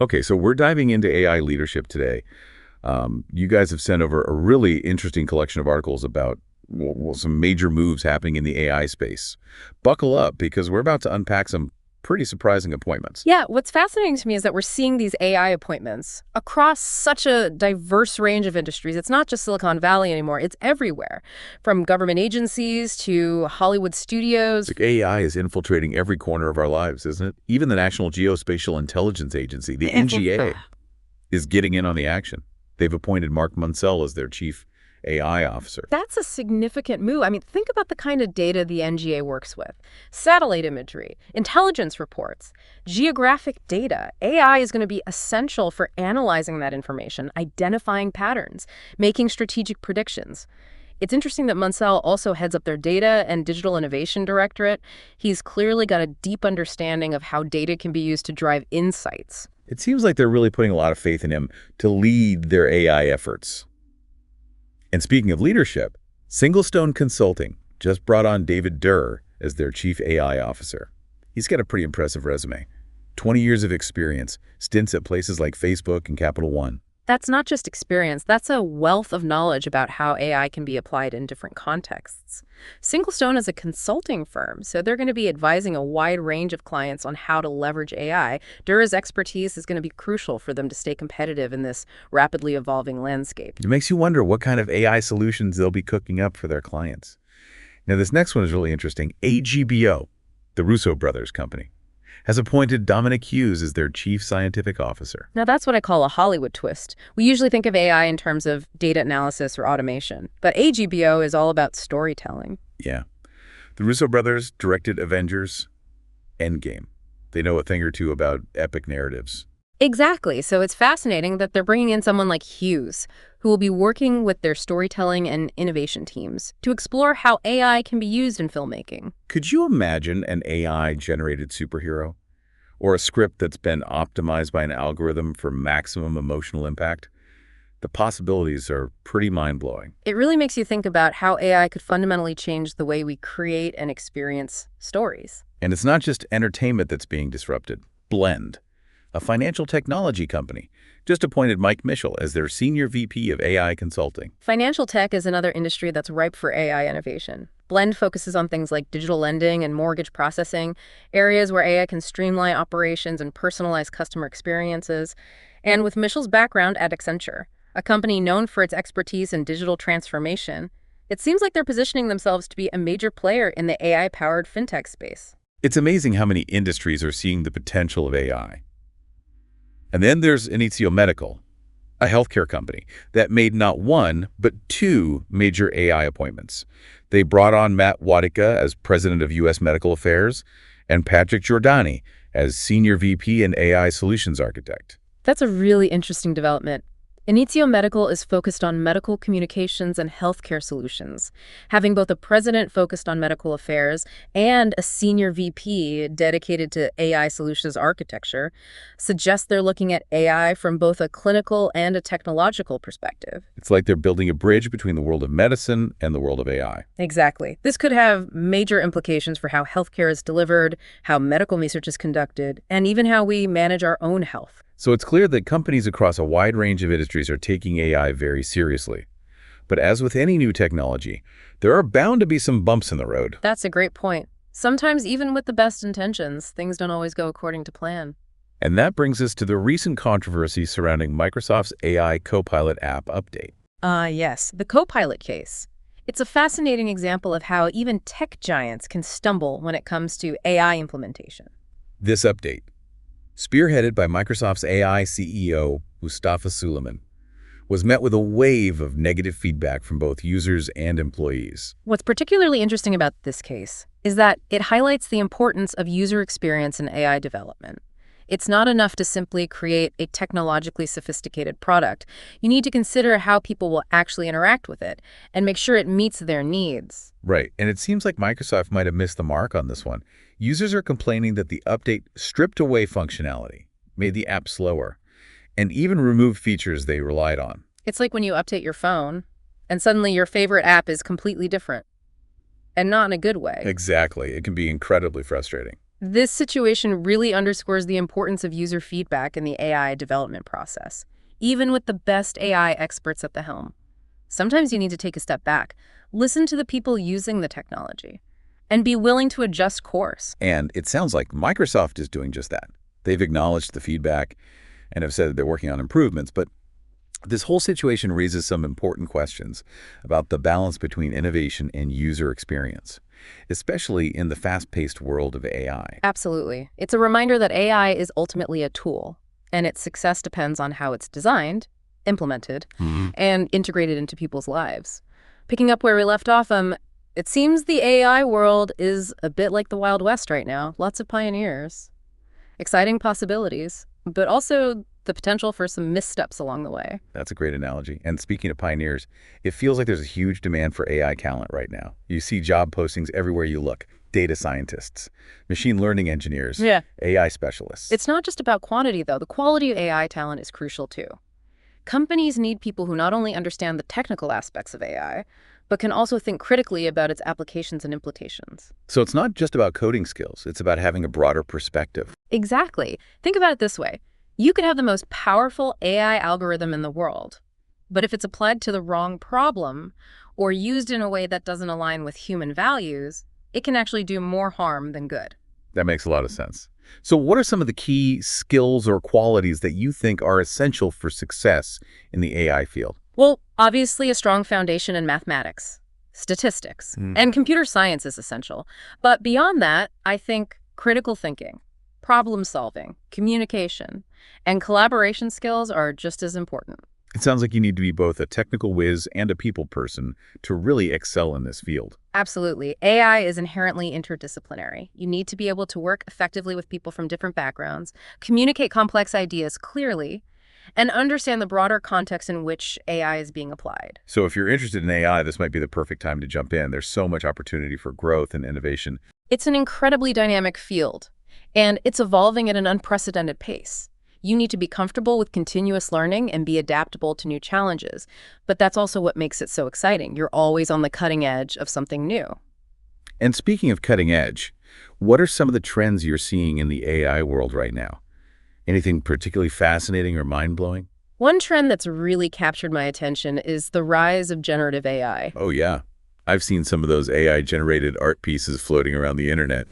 Okay, so we're diving into AI leadership today. You guys have sent over a really interesting collection of articles about some major moves happening in the AI space. Buckle up because we're about to unpack some pretty surprising appointments. Yeah, what's fascinating to me is that we're seeing these AI appointments across such a diverse range of industries. It's not just Silicon Valley anymore, it's everywhere, from government agencies to Hollywood studios. Like AI is infiltrating every corner of our lives, isn't it? Even the National Geospatial Intelligence Agency, the NGA, is getting in on the action. They've appointed Mark Munsell as their chief AI officer. That's a significant move. I mean, think about the kind of data the NGA works with. Satellite imagery, intelligence reports, geographic data. AI is going to be essential for analyzing that information, identifying patterns, making strategic predictions. It's interesting that Munsell also heads up their Data and Digital Innovation Directorate. He's clearly got a deep understanding of how data can be used to drive insights. It seems like they're really putting a lot of faith in him to lead their AI efforts. And speaking of leadership, Singlestone Consulting just brought on David Durr as their chief AI officer. He's got a pretty impressive resume. 20 years of experience, stints at places like Facebook and Capital One. That's not just experience, that's a wealth of knowledge about how AI can be applied in different contexts. Singlestone is a consulting firm, so they're going to be advising a wide range of clients on how to leverage AI. Durr's expertise is going to be crucial for them to stay competitive in this rapidly evolving landscape. It makes you wonder what kind of AI solutions they'll be cooking up for their clients. Now, this next one is really interesting. AGBO, the Russo brothers company, has appointed Dominic Hughes as their chief scientific officer. Now, that's what I call a Hollywood twist. We usually think of AI in terms of data analysis or automation, but AGBO is all about storytelling. Yeah. The Russo brothers directed Avengers Endgame. They know a thing or two about epic narratives. Exactly. So it's fascinating that they're bringing in someone like Hughes, who will be working with their storytelling and innovation teams to explore how AI can be used in filmmaking. Could you imagine an AI-generated superhero? Or a script that's been optimized by an algorithm for maximum emotional impact? The possibilities are pretty mind-blowing. It really makes you think about how AI could fundamentally change the way we create and experience stories. And it's not just entertainment that's being disrupted. Blend, a financial technology company, just appointed Mike Mitchell as their senior VP of AI consulting. Financial tech is another industry that's ripe for AI innovation. Blend focuses on things like digital lending and mortgage processing, areas where AI can streamline operations and personalize customer experiences. And with Mitchell's background at Accenture, a company known for its expertise in digital transformation, it seems like they're positioning themselves to be a major player in the AI-powered fintech space. It's amazing how many industries are seeing the potential of AI. And then there's Inizio Medical, a healthcare company that made not one, but two major AI appointments. They brought on Matt Wadika as president of U.S. Medical Affairs and Patrick Giordani as senior VP and AI solutions architect. That's a really interesting development. Inizio Medical is focused on medical communications and healthcare solutions. Having both a president focused on medical affairs and a senior VP dedicated to AI solutions architecture suggests they're looking at AI from both a clinical and a technological perspective. It's like they're building a bridge between the world of medicine and the world of AI. Exactly. This could have major implications for how healthcare is delivered, how medical research is conducted, and even how we manage our own health. So it's clear that companies across a wide range of industries are taking AI very seriously. But as with any new technology, there are bound to be some bumps in the road. That's a great point. Sometimes even with the best intentions, things don't always go according to plan. And that brings us to the recent controversy surrounding Microsoft's AI Copilot app update. Yes, the Copilot case. It's a fascinating example of how even tech giants can stumble when it comes to AI implementation. This update, spearheaded by Microsoft's AI CEO, Mustafa Suleyman, was met with a wave of negative feedback from both users and employees. What's particularly interesting about this case is that it highlights the importance of user experience in AI development. It's not enough to simply create a technologically sophisticated product. You need to consider how people will actually interact with it and make sure it meets their needs. Right, and it seems like Microsoft might have missed the mark on this one. Users are complaining that the update stripped away functionality, made the app slower, and even removed features they relied on. It's like when you update your phone and suddenly your favorite app is completely different, and not in a good way. Exactly. It can be incredibly frustrating. This situation really underscores the importance of user feedback in the AI development process, even with the best AI experts at the helm. Sometimes you need to take a step back, listen to the people using the technology, and be willing to adjust course. And it sounds like Microsoft is doing just that. They've acknowledged the feedback and have said that they're working on improvements, but this whole situation raises some important questions about the balance between innovation and user experience, especially in the fast-paced world of AI. Absolutely. It's a reminder that AI is ultimately a tool, and its success depends on how it's designed, implemented, and integrated into people's lives. Picking up where we left off, it seems the AI world is a bit like the Wild West right now. Lots of pioneers, exciting possibilities, but also the potential for some missteps along the way. That's a great analogy. And speaking of pioneers, it feels like there's a huge demand for AI talent right now. You see job postings everywhere you look. Data scientists, machine learning engineers, AI specialists. It's not just about quantity, though. The quality of AI talent is crucial, too. Companies need people who not only understand the technical aspects of AI, but can also think critically about its applications and implications. So it's not just about coding skills. It's about having a broader perspective. Exactly. Think about it this way. You could have the most powerful AI algorithm in the world, but if it's applied to the wrong problem or used in a way that doesn't align with human values, it can actually do more harm than good. That makes a lot of sense. So what are some of the key skills or qualities that you think are essential for success in the AI field? Well, obviously a strong foundation in mathematics, statistics, and computer science is essential. But beyond that, I think critical thinking, problem solving, communication, and collaboration skills are just as important. It sounds like you need to be both a technical whiz and a people person to really excel in this field. Absolutely. AI is inherently interdisciplinary. You need to be able to work effectively with people from different backgrounds, communicate complex ideas clearly, and understand the broader context in which AI is being applied. So if you're interested in AI, this might be the perfect time to jump in. There's so much opportunity for growth and innovation. It's an incredibly dynamic field, and it's evolving at an unprecedented pace. You need to be comfortable with continuous learning and be adaptable to new challenges. But that's also what makes it so exciting. You're always on the cutting edge of something new. And speaking of cutting edge, what are some of the trends you're seeing in the AI world right now? Anything particularly fascinating or mind-blowing? One trend that's really captured my attention is the rise of generative AI. Oh, yeah. I've seen some of those AI-generated art pieces floating around the internet.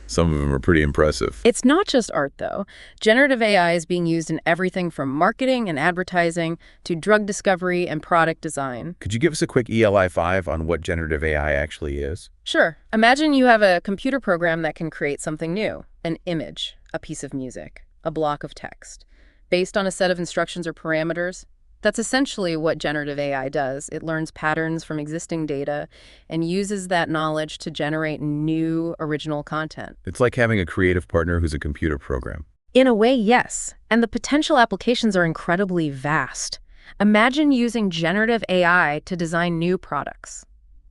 Some of them are pretty impressive. It's not just art, though. Generative AI is being used in everything from marketing and advertising to drug discovery and product design. Could you give us a quick ELI 5 on what generative AI actually is? Sure. Imagine you have a computer program that can create something new, an image, a piece of music, a block of text, based on a set of instructions or parameters. That's essentially what generative AI does. It learns patterns from existing data and uses that knowledge to generate new original content. It's like having a creative partner who's a computer program. In a way, yes. And the potential applications are incredibly vast. Imagine using generative AI to design new products,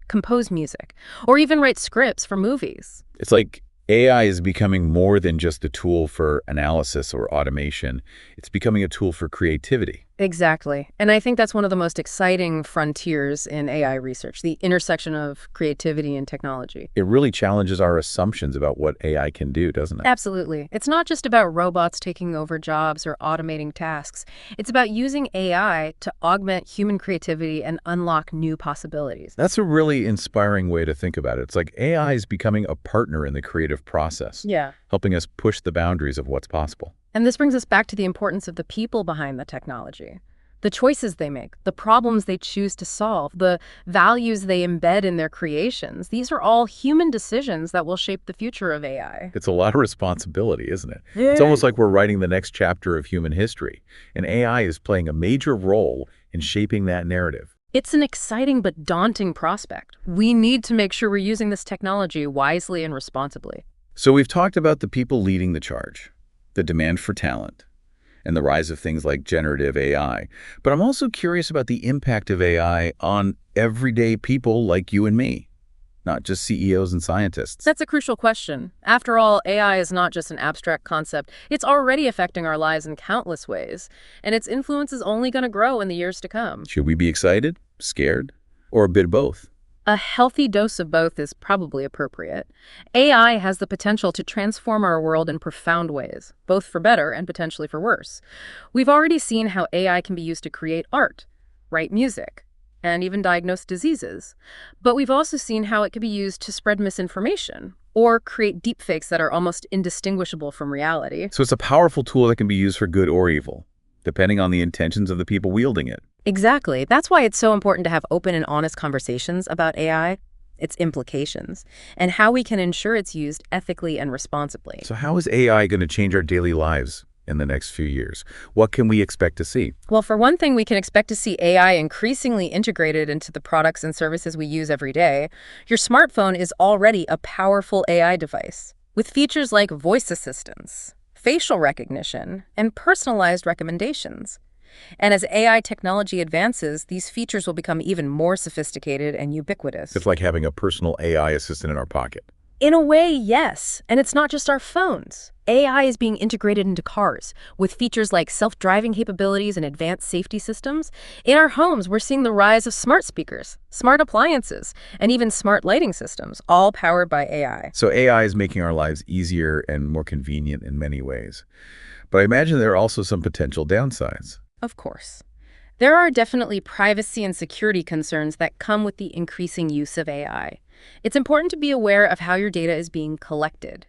compose music, or even write scripts for movies. It's like AI is becoming more than just a tool for analysis or automation. It's becoming a tool for creativity. Exactly. And I think that's one of the most exciting frontiers in AI research, the intersection of creativity and technology. It really challenges our assumptions about what AI can do, doesn't it? Absolutely. It's not just about robots taking over jobs or automating tasks. It's about using AI to augment human creativity and unlock new possibilities. That's a really inspiring way to think about it. It's like AI is becoming a partner in the creative process, helping us push the boundaries of what's possible. And this brings us back to the importance of the people behind the technology. The choices they make, the problems they choose to solve, the values they embed in their creations. These are all human decisions that will shape the future of AI. It's a lot of responsibility, isn't it? It's almost like we're writing the next chapter of human history, and AI is playing a major role in shaping that narrative. It's an exciting but daunting prospect. We need to make sure we're using this technology wisely and responsibly. So we've talked about the people leading the charge, the demand for talent, and the rise of things like generative AI. But I'm also curious about the impact of AI on everyday people like you and me, not just CEOs and scientists. That's a crucial question. After all, AI is not just an abstract concept. It's already affecting our lives in countless ways, and its influence is only going to grow in the years to come. Should we be excited, scared, or a bit of both? A healthy dose of both is probably appropriate. AI has the potential to transform our world in profound ways, both for better and potentially for worse. We've already seen how AI can be used to create art, write music, and even diagnose diseases. But we've also seen how it can be used to spread misinformation or create deepfakes that are almost indistinguishable from reality. So it's a powerful tool that can be used for good or evil, depending on the intentions of the people wielding it. Exactly. That's why it's so important to have open and honest conversations about AI, its implications, and how we can ensure it's used ethically and responsibly. So how is AI going to change our daily lives in the next few years? What can we expect to see? Well, for one thing, we can expect to see AI increasingly integrated into the products and services we use every day. Your smartphone is already a powerful AI device, with features like voice assistance, facial recognition, and personalized recommendations. And as AI technology advances, these features will become even more sophisticated and ubiquitous. It's like having a personal AI assistant in our pocket. In a way, yes. And it's not just our phones. AI is being integrated into cars, with features like self-driving capabilities and advanced safety systems. In our homes, we're seeing the rise of smart speakers, smart appliances, and even smart lighting systems, all powered by AI. So AI is making our lives easier and more convenient in many ways. But I imagine there are also some potential downsides. Of course. There are definitely privacy and security concerns that come with the increasing use of AI. It's important to be aware of how your data is being collected,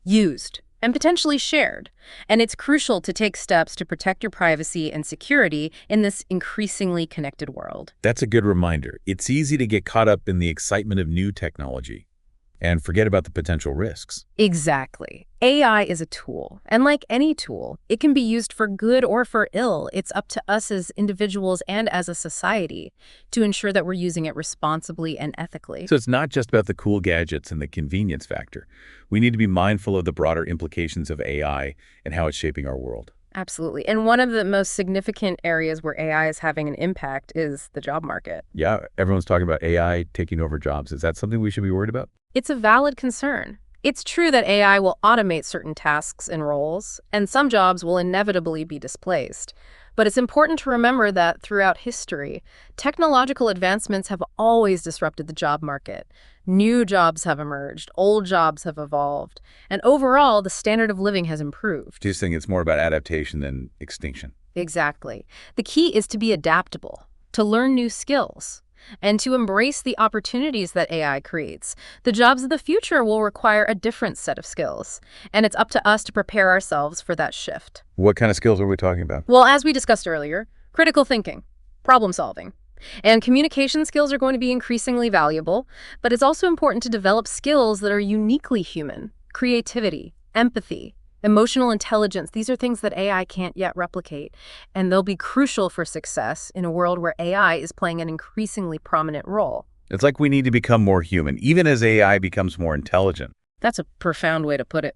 used, and potentially shared. And it's crucial to take steps to protect your privacy and security in this increasingly connected world. That's a good reminder. It's easy to get caught up in the excitement of new technology and forget about the potential risks. Exactly. AI is a tool, and like any tool, it can be used for good or for ill. It's up to us as individuals and as a society to ensure that we're using it responsibly and ethically. So it's not just about the cool gadgets and the convenience factor. We need to be mindful of the broader implications of AI and how it's shaping our world. Absolutely. And one of the most significant areas where AI is having an impact is the job market. Yeah, everyone's talking about AI taking over jobs. Is that something we should be worried about? It's a valid concern. It's true that AI will automate certain tasks and roles, and some jobs will inevitably be displaced. But it's important to remember that throughout history, technological advancements have always disrupted the job market. New jobs have emerged, old jobs have evolved, and overall, the standard of living has improved. Do you think it's more about adaptation than extinction? Exactly. The key is to be adaptable, to learn new skills, and to embrace the opportunities that AI creates. The jobs of the future will require a different set of skills, and it's up to us to prepare ourselves for that shift. What kind of skills are we talking about? Well, as we discussed earlier, critical thinking, problem solving, and communication skills are going to be increasingly valuable, but it's also important to develop skills that are uniquely human: creativity, empathy, emotional intelligence. These are things that AI can't yet replicate, and they'll be crucial for success in a world where AI is playing an increasingly prominent role. It's like we need to become more human, even as AI becomes more intelligent. That's a profound way to put it.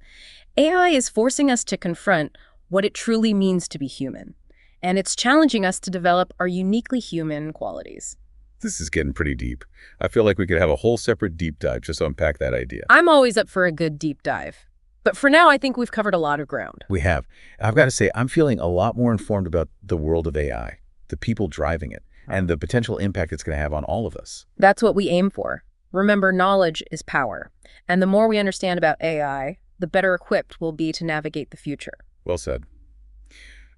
AI is forcing us to confront what it truly means to be human, and it's challenging us to develop our uniquely human qualities. This is getting pretty deep. I feel like we could have a whole separate deep dive just to unpack that idea. I'm always up for a good deep dive. But for now, I think we've covered a lot of ground. We have. I've got to say, I'm feeling a lot more informed about the world of AI, the people driving it, and the potential impact it's going to have on all of us. That's what we aim for. Remember, knowledge is power. And the more we understand about AI, the better equipped we'll be to navigate the future. Well said.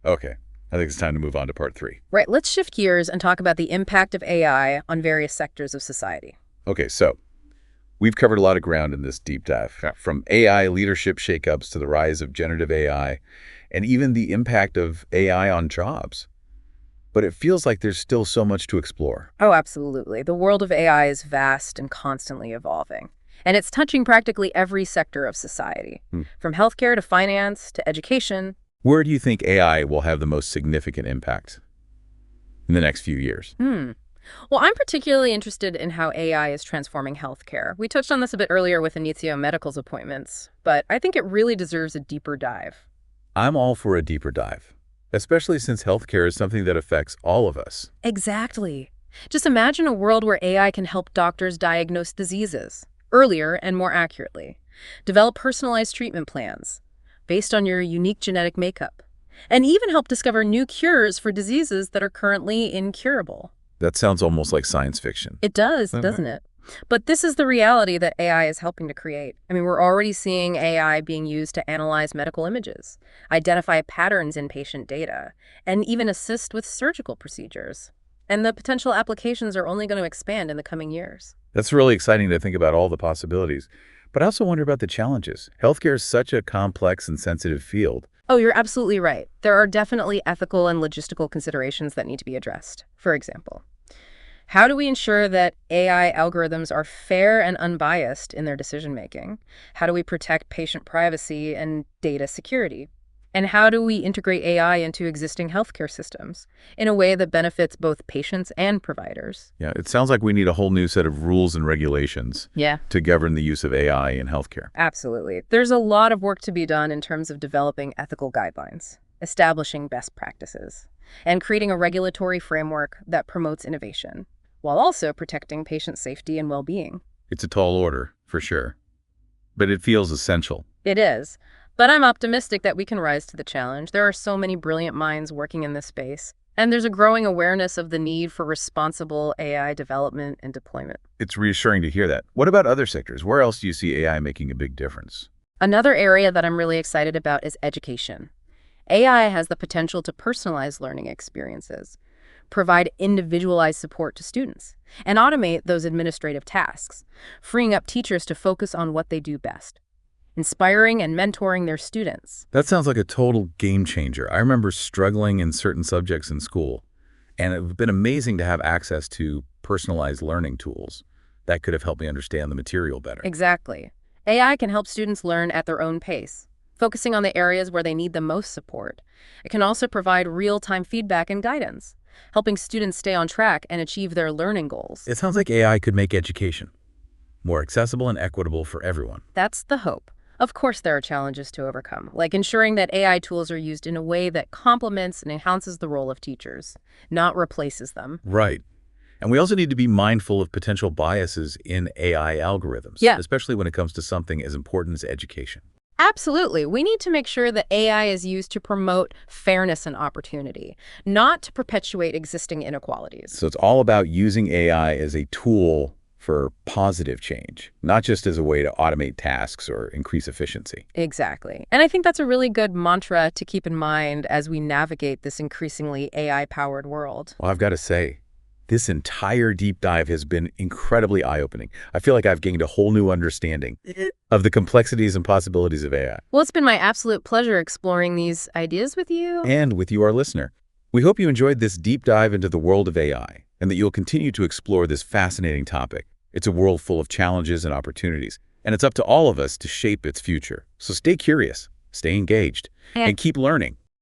Okay, I think it's time to move on to part 3. Right, let's shift gears and talk about the impact of AI on various sectors of society. Okay, so we've covered a lot of ground in this deep dive, from AI leadership shakeups to the rise of generative AI, and even the impact of AI on jobs. But it feels like there's still so much to explore. Oh, absolutely. The world of AI is vast and constantly evolving. And it's touching practically every sector of society, from healthcare to finance to education. Where do you think AI will have the most significant impact in the next few years? Well, I'm particularly interested in how AI is transforming healthcare. We touched on this a bit earlier with Inizio Medical's appointments, but I think it really deserves a deeper dive. I'm all for a deeper dive, especially since healthcare is something that affects all of us. Exactly. Just imagine a world where AI can help doctors diagnose diseases earlier and more accurately, develop personalized treatment plans based on your unique genetic makeup, and even help discover new cures for diseases that are currently incurable. That sounds almost like science fiction. It does, doesn't it? But this is the reality that AI is helping to create. I mean, we're already seeing AI being used to analyze medical images, identify patterns in patient data, and even assist with surgical procedures. And the potential applications are only going to expand in the coming years. That's really exciting to think about all the possibilities. But I also wonder about the challenges. Healthcare is such a complex and sensitive field. Oh, you're absolutely right. There are definitely ethical and logistical considerations that need to be addressed. For example, how do we ensure that AI algorithms are fair and unbiased in their decision-making? How do we protect patient privacy and data security? And how do we integrate AI into existing healthcare systems in a way that benefits both patients and providers? Yeah, it sounds like we need a whole new set of rules and regulations Yeah, to govern the use of AI in healthcare. absolutely. There's a lot of work to be done in terms of developing ethical guidelines, establishing best practices, and creating a regulatory framework that promotes innovation, while also protecting patient safety and well-being. It's a tall order, for sure. But it feels essential. It is. But I'm optimistic that we can rise to the challenge. There are so many brilliant minds working in this space, and there's a growing awareness of the need for responsible AI development and deployment. It's reassuring to hear that. What about other sectors? Where else do you see AI making a big difference? Another area that I'm really excited about is education. AI has the potential to personalize learning experiences, provide individualized support to students, and automate those administrative tasks, freeing up teachers to focus on what they do best, inspiring and mentoring their students. That sounds like a total game changer. I remember struggling in certain subjects in school, and it's been amazing to have access to personalized learning tools that could have helped me understand the material better. Exactly. AI can help students learn at their own pace, focusing on the areas where they need the most support. It can also provide real-time feedback and guidance, helping students stay on track and achieve their learning goals. It sounds like AI could make education more accessible and equitable for everyone. That's the hope. Of course, there are challenges to overcome, like ensuring that AI tools are used in a way that complements and enhances the role of teachers, not replaces them. Right. And we also need to be mindful of potential biases in AI algorithms, Yeah. especially when it comes to something as important as education. Absolutely. We need to make sure that AI is used to promote fairness and opportunity, not to perpetuate existing inequalities. So it's all about using AI as a tool for positive change, not just as a way to automate tasks or increase efficiency. Exactly. And I think that's a really good mantra to keep in mind as we navigate this increasingly AI-powered world. Well, I've got to say, this entire deep dive has been incredibly eye-opening. I feel like I've gained a whole new understanding of the complexities and possibilities of AI. Well, it's been my absolute pleasure exploring these ideas with you. And with you, our listener. We hope you enjoyed this deep dive into the world of AI and that you'll continue to explore this fascinating topic. It's a world full of challenges and opportunities, and it's up to all of us to shape its future. So stay curious, stay engaged, and keep learning.